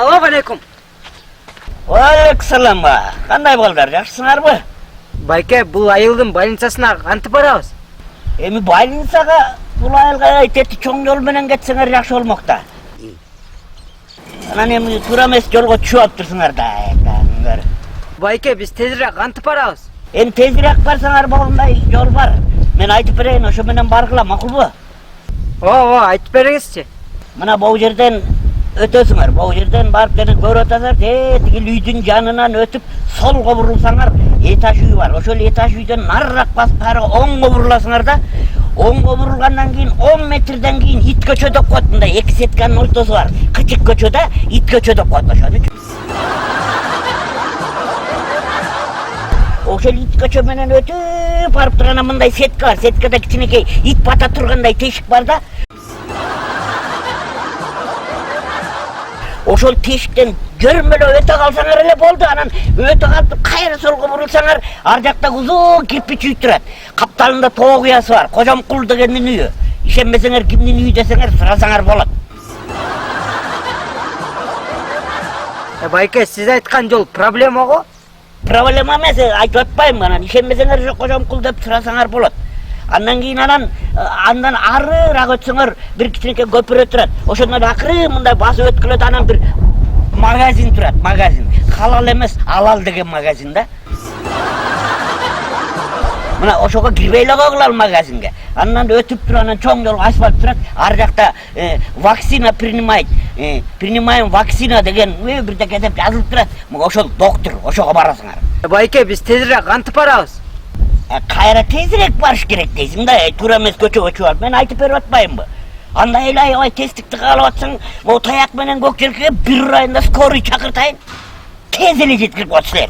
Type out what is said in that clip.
Assalomu alaykum. Alaykum ba. Qanday bolдар, yaxshisiңарбы? Байке, бул айылдын больницасына кантип барабыз? Эми больницага бул айылга айтети чоң жол менен кетсеңер жакшы болмокта. Анан эми туура эмес жолго түшүп алыптырсыңар да. Байке, биз тезирээк кантип барабыз? Эми тезирээк барсаңар болгондой жол бар. Мен айтып берейин, ошо менен баргыла, макулбу? Ооба, айтып бериңизчи. Мына бул жерден өтөсүңөр. Бул жерден барып жана көрүп атасыңар, тиги үйдүн жанынан өтүп солго бурулсаңар, этаж үй бар. Ошол этаж үйдөн нарыраак басып кайра оңго буруласыңар да. Оңго бурулгандан кийин 10 метрден кийин ит көчө деп коет. Мындай эки сетканын ортосу бар. Кычык көчөдө ит көчө деп коет ошону. Ошол ит көчө менен өтүп барып турганда мындай сетка бар. Сеткада кичинекей ит бата тургандай тешик бар да. Ошол тешиктен көрмөлөп өтө калсаңар эле болду. Анан өтө калып кайра солго бурулсаңар, ар жакта узун кирпич үй турат. Капталында тоо куясы бар. Кожомкул дегендин үйү. Ишенбесеңер, кимдин үйү десеңер сурасаңар болот. Байке, сиз айткан жол проблема го? Проблема эмес, айтып атпайм. Анан ишенбесеңер ошо кожомкул деп сурасаңар болот. Андан кийин андан арыраак өтсөңөр бир кичинекей көпүрө турат. Ошондон акыры мындай басып өткүлөт, анан бир магазин турат, магазин. Халал эмес, алал деген магазин да. Мына ошого кирбей эле койгула ал магазинге. Андан өтүп туруп, анан чоң жол асфальт турат. Ар жакта вакцина принимаем вакцина деген бирдеке деп жазылып турат. Ошол доктор, ошого барасыңар. Байке, биз тезирээк кантип барабыз? Кайра тезирээк барыш керек дейсиң да, туура эмес көчөгө чыгып алып. Мен айтып берип атпаймынбы? Андай эле аябай тезтикти каалап атсаң, могу таяк менен көк желкеге бир ырайында скорый чакыртайын. Тез эле жеткирип коет силер.